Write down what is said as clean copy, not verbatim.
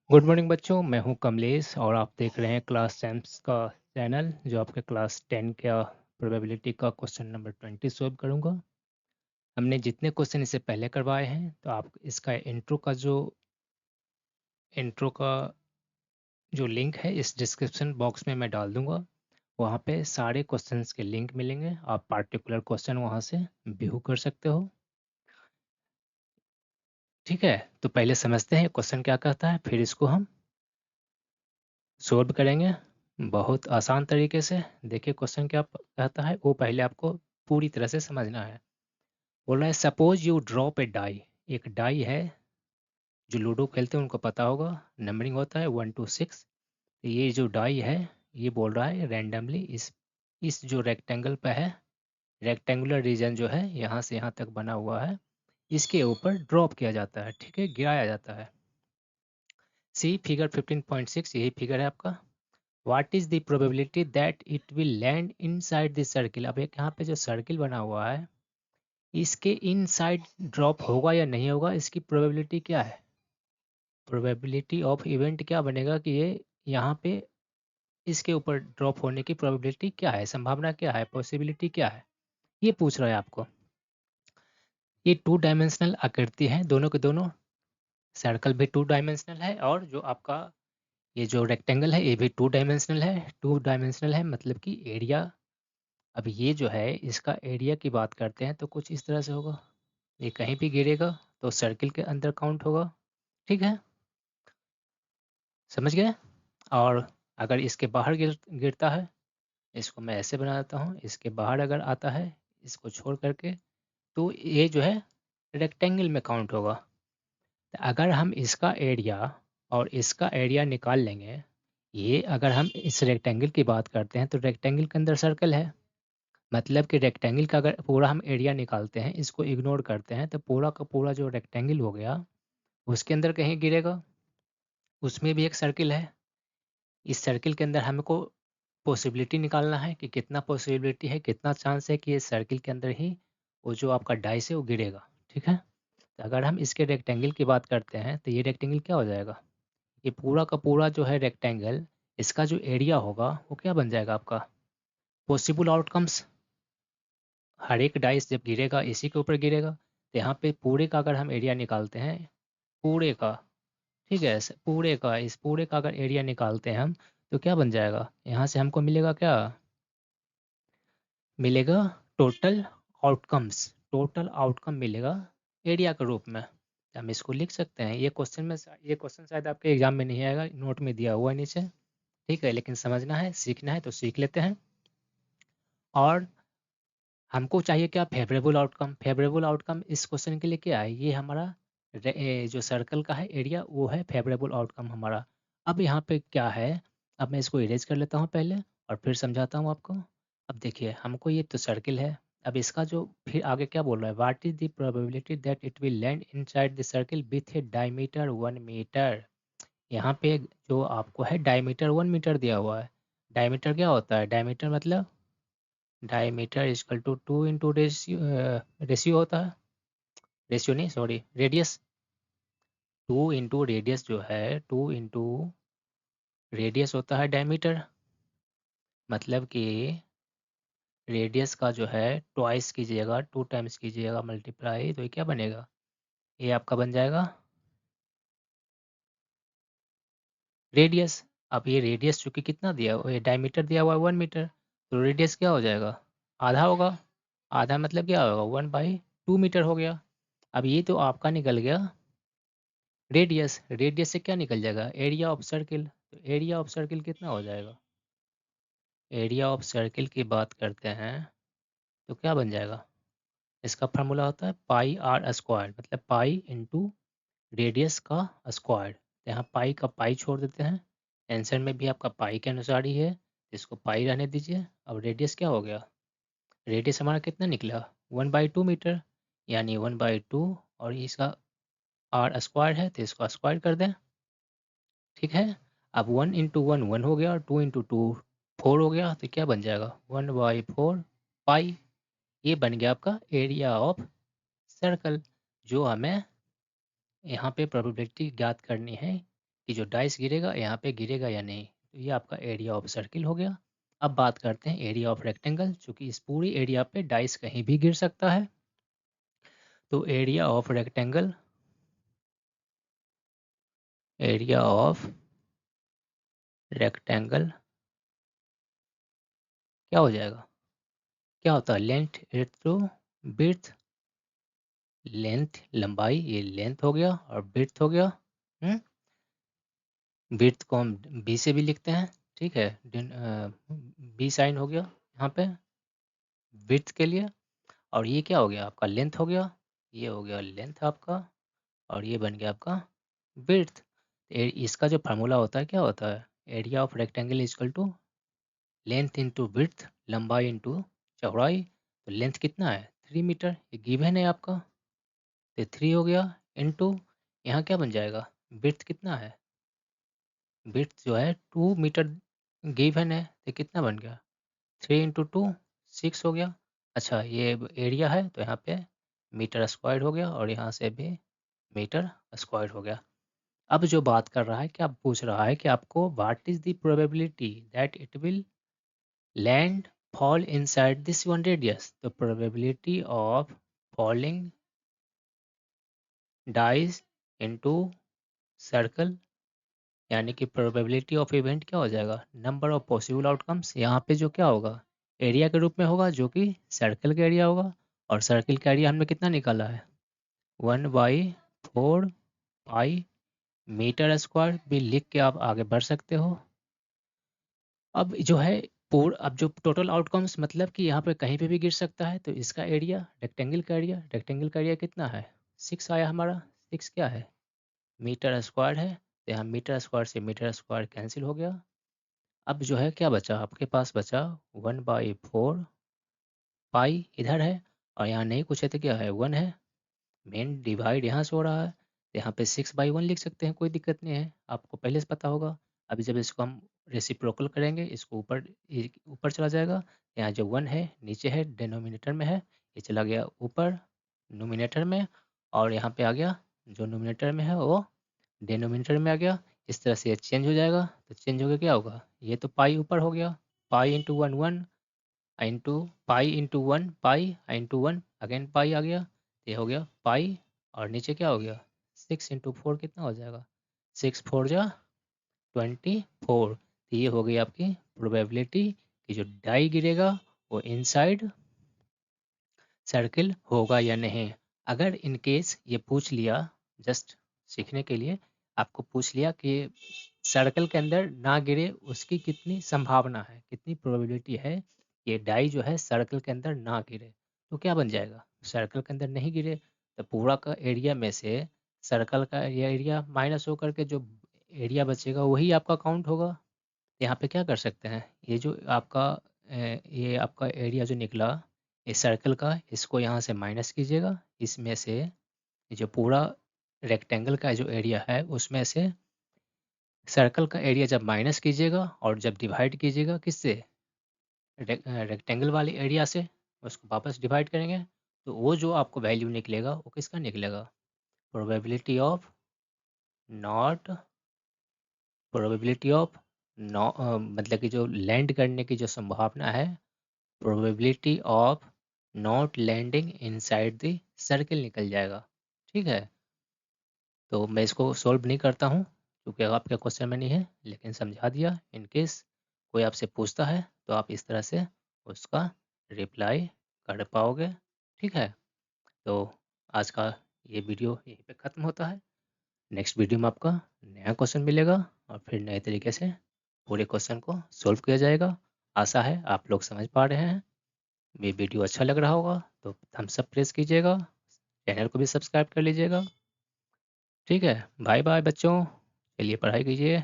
Good morning बच्चों, मैं हूं कमलेश और आप देख रहे हैं क्लास सैम्स का चैनल जो आपके क्लास 10 का प्रोबेबिलिटी का क्वेश्चन नंबर 20 सॉल्व करूंगा। हमने जितने क्वेश्चन इससे पहले करवाए हैं तो आप इसका इंट्रो का जो लिंक है इस डिस्क्रिप्शन बॉक्स में मैं डाल दूंगा। वहाँ पे सारे क्वेश्चंस के लिंक मिलेंगे, आप पार्टिकुलर क्वेश्चन वहाँ से व्यू कर सकते हो। ठीक है, तो पहले समझते हैं क्वेश्चन क्या कहता है, फिर इसको हम सॉल्व करेंगे बहुत आसान तरीके से। देखिए क्वेश्चन क्या कहता है, वो पहले आपको पूरी तरह से समझना है। बोल रहा है suppose you drop a die. एक डाई है, जो लूडो खेलते हैं उनको पता होगा, नंबरिंग होता है 1 to 6। ये जो डाई है, ये बोल रहा है रैंडमली इस जो रेक्टेंगल पे है, रेक्टेंगुलर रीजन जो है यहाँ से यहाँ तक बना हुआ है, इसके ऊपर ड्रॉप किया जाता है। ठीक है, गिराया जाता है। सी फिगर 15.6, यही फिगर है आपका। What is the probability that it will land inside the circle? अब एक यहाँ पे जो सर्किल बना हुआ है, इसके इनसाइड ड्रॉप होगा या नहीं होगा, इसकी प्रोबेबिलिटी क्या है। प्रोबेबिलिटी ऑफ इवेंट क्या बनेगा कि ये यहाँ पे इसके ऊपर ड्रॉप होने की प्रोबेबिलिटी क्या है, संभावना क्या है, पॉसिबिलिटी क्या है, ये पूछ रहा है आपको। ये 2 डायमेंशनल आकृति है, दोनों के दोनों। सर्कल भी 2 डायमेंशनल है और जो आपका ये जो रेक्टेंगल है ये भी 2 डायमेंशनल है। 2 डायमेंशनल है मतलब कि एरिया। अब ये जो है इसका एरिया की बात करते हैं तो कुछ इस तरह से होगा, ये कहीं भी गिरेगा तो सर्किल के अंदर काउंट होगा। ठीक है, समझ गए। और अगर इसके बाहर गिरता है, इसको मैं ऐसे बना देता हूँ, इसके बाहर अगर आता है इसको छोड़ करके, तो ये जो है रेक्टेंगल में काउंट होगा। तो अगर हम इसका एरिया और इसका एरिया निकाल लेंगे, ये अगर हम इस रेक्टेंगल की बात करते हैं तो रेक्टेंगल के अंदर सर्कल है, मतलब कि रेक्टेंगल का अगर पूरा हम एरिया निकालते हैं, इसको इग्नोर करते हैं, तो पूरा का पूरा जो रेक्टेंगल हो गया उसके अंदर कहीं गिरेगा, उसमें भी एक सर्किल है। इस सर्किल के अंदर हमको पॉसिबिलिटी निकालना है कि कितना पॉसिबिलिटी है, कितना चांस है कि ये सर्किल के अंदर ही वो जो आपका डाइस है वो गिरेगा। ठीक है, तो अगर हम इसके रेक्टेंगल की बात करते हैं तो ये रेक्टेंगल क्या हो जाएगा, ये पूरा का पूरा जो है रेक्टेंगल, इसका जो एरिया होगा वो क्या बन जाएगा आपका, पॉसिबल आउटकम्स। हर एक डाइस जब गिरेगा इसी के ऊपर गिरेगा, तो यहाँ पे पूरे का अगर हम एरिया निकालते हैं, पूरे का, ठीक है, पूरे का, इस पूरे का अगर एरिया निकालते हैं हम, तो क्या बन जाएगा, यहाँ से हमको मिलेगा क्या, मिलेगा टोटल आउटकम्स। टोटल आउटकम मिलेगा एरिया के रूप में। तो हम इसको लिख सकते हैं। ये क्वेश्चन शायद आपके एग्जाम में नहीं आएगा, नोट में दिया हुआ है नीचे। ठीक है, लेकिन समझना है, सीखना है तो सीख लेते हैं। और हमको चाहिए क्या, फेवरेबल आउटकम। फेवरेबल आउटकम इस क्वेश्चन के लिए क्या है, ये हमारा जो सर्कल का है एरिया वो है फेवरेबल आउटकम हमारा। अब यहाँ पे क्या है, अब मैं इसको इरेज कर लेता हूँ पहले और फिर समझाता हूँ आपको। अब देखिए हमको ये तो सर्किल है, अब इसका जो फिर आगे क्या बोल रहा है, what is the probability that it will land inside the circle with a diameter 1 metre. यहाँ पे जो आपको है डायमीटर 1 मीटर दिया हुआ है। डायमीटर क्या होता है, डायमीटर मतलब डायमीटर इजकल टू 2 × रेशियो होता है, रेशियो नहीं सॉरी रेडियस। 2 × रेडियस जो है, 2 × रेडियस होता है डायमीटर। मतलब कि रेडियस का जो है ट्वाइस कीजिएगा, 2 टाइम्स कीजिएगा मल्टीप्लाई, तो ये क्या बनेगा, ये आपका बन जाएगा रेडियस। अब ये रेडियस चूंकि कितना दिया हुआ, ये डायमीटर दिया हुआ है 1 मीटर, तो रेडियस क्या हो जाएगा, आधा होगा। आधा मतलब क्या होगा, 1/2 मीटर हो गया। अब ये तो आपका निकल गया रेडियस, रेडियस से क्या निकल जाएगा, एरिया ऑफ सर्किल। तो एरिया ऑफ सर्किल कितना हो जाएगा, एरिया ऑफ सर्किल की बात करते हैं तो क्या बन जाएगा, इसका फार्मूला होता है पाई आर स्क्वायर, मतलब पाई इंटू रेडियस का स्क्वायर। तो यहाँ पाई का पाई छोड़ देते हैं, आंसर में भी आपका पाई के अनुसार ही है, इसको पाई रहने दीजिए। अब रेडियस क्या हो गया, रेडियस हमारा कितना निकला 1/2 मीटर, यानी 1/2, और इसका आर स्क्वायर है तो इसको स्क्वायर कर दें। ठीक है, अब 1 × 1 1 हो गया और 2 × 2 4 हो गया, तो क्या बन जाएगा 1/4 पाई। ये बन गया आपका एरिया ऑफ सर्कल, जो हमें यहाँ पे प्रोबेबिलिटी ज्ञात करनी है कि जो डाइस गिरेगा यहाँ पे गिरेगा या नहीं। तो ये आपका एरिया ऑफ सर्किल हो गया। अब बात करते हैं एरिया ऑफ रेक्टेंगल, चूँकि इस पूरी एरिया पे डाइस कहीं भी गिर सकता है। तो area of rectangle, area of rectangle क्या हो जाएगा? क्या होता है? लेंथ इंटू विड्थ, लेंथ लंबाई, ये लेंथ हो गया और विड्थ हो गया। विड्थ को हम बी से भी लिखते हैं, ठीक है, बी साइन हो गया यहाँ पे विड्थ के लिए। और ये क्या हो गया? आपका लेंथ हो गया, ये हो गया लेंथ आपका, और ये बन गया आपका विड्थ। इसका जो फार्मूला होता है क्या होता है? Area of rectangle is equal to length into width, लंबाई इंटू चौड़ाई। तो लेंथ कितना है? 3 मीटर, ये गिवन है आपका। तो 3 हो गया इंटू, यहाँ क्या बन जाएगा? विड्थ कितना है? विड्थ जो है 2 मीटर गिवन है, तो कितना बन गया? 3 इंटू 2 6 हो गया। अच्छा, ये एरिया है तो यहाँ पे मीटर स्क्वायर हो गया, और यहाँ से भी मीटर स्क्वायर हो गया। अब जो बात कर रहा है, क्या पूछ रहा है कि आपको what is the probability that it will land fall inside this one radius. The probability of falling dies into circle, यानी कि प्रोबेबिलिटी ऑफ इवेंट क्या हो जाएगा? Number of possible outcomes. यहाँ पे जो क्या होगा? एरिया के रूप में होगा, जो कि सर्कल का एरिया होगा। और सर्कल का एरिया हमने कितना निकाला है? 1/4 पाई मीटर स्क्वायर भी लिख के आप आगे बढ़ सकते हो। अब जो है अब जो टोटल आउटकम्स, मतलब कि यहाँ पे कहीं पे भी गिर सकता है, तो इसका एरिया, रेक्टेंगल का एरिया कितना है? 6 आया हमारा। 6 क्या है? मीटर स्क्वायर है। तो यहाँ मीटर स्क्वायर से मीटर स्क्वायर कैंसिल हो गया। अब जो है क्या बचा आपके पास? बचा 1/4 पाई इधर है, और यहाँ नहीं कुछ है तो क्या है? 1 है। मेन डिवाइड यहाँ से हो रहा है, तो यहाँ पे 6/1 लिख सकते हैं, कोई दिक्कत नहीं है, आपको पहले से पता होगा। अभी जब इसको हम रेसिप्रोकल करेंगे, इसको ऊपर ऊपर चला जाएगा। यहाँ जो 1 है नीचे है, डिनोमिनेटर में है, ये चला गया ऊपर नोमिनेटर में, और यहाँ पे आ गया, जो नोमिनेटर में है वो डिनोमिनेटर में आ गया। इस तरह से ये चेंज हो जाएगा। तो चेंज हो गया, क्या होगा? ये तो पाई ऊपर हो गया, pi into 1 1 into pi into 1 pi into 1 again pi आ गया, ये हो गया पाई। और नीचे क्या हो गया? 6 इंटू 4 कितना हो जाएगा? 6 4 जा 24। तो ये हो गई आपकी प्रोबेबिलिटी कि जो डाई गिरेगा वो इनसाइड सर्किल होगा या नहीं। अगर इन केस ये पूछ लिया, जस्ट सीखने के लिए आपको पूछ लिया कि सर्कल के अंदर ना गिरे, उसकी कितनी संभावना है, कितनी प्रोबेबिलिटी है ये डाई जो है सर्कल के अंदर ना गिरे, तो क्या बन जाएगा? सर्कल के अंदर नहीं गिरे तो पूरा का एरिया में से सर्कल का एरिया माइनस होकर के जो एरिया बचेगा वही आपका काउंट होगा। यहाँ पे क्या कर सकते हैं, ये जो आपका ये आपका एरिया जो निकला इस सर्कल का, इसको यहाँ से माइनस कीजिएगा। इसमें से जो पूरा रेक्टेंगल का जो एरिया है उसमें से सर्कल का एरिया जब माइनस कीजिएगा और जब डिवाइड कीजिएगा किससे? रेक्टेंगल वाले एरिया से, उसको वापस डिवाइड करेंगे, तो वो जो आपको वैल्यू निकलेगा वो किसका निकलेगा? Probability of not, probability of मतलब कि जो लैंड करने की जो संभावना है, probability of not landing inside the circle निकल जाएगा। ठीक है, तो मैं इसको सॉल्व नहीं करता हूँ क्योंकि आपका क्वेश्चन में नहीं है, लेकिन समझा दिया। इन केस कोई आपसे पूछता है तो आप इस तरह से उसका रिप्लाई कर पाओगे। ठीक है, तो आज का ये वीडियो यहीं पे ख़त्म होता है। नेक्स्ट वीडियो में आपका नया क्वेश्चन मिलेगा और फिर नए तरीके से पूरे क्वेश्चन को सॉल्व किया जाएगा। आशा है आप लोग समझ पा रहे हैं। ये वीडियो अच्छा लग रहा होगा तो थम्स अप प्रेस कीजिएगा, चैनल को भी सब्सक्राइब कर लीजिएगा। ठीक है, बाय बाय बच्चों, चलिए पढ़ाई कीजिए।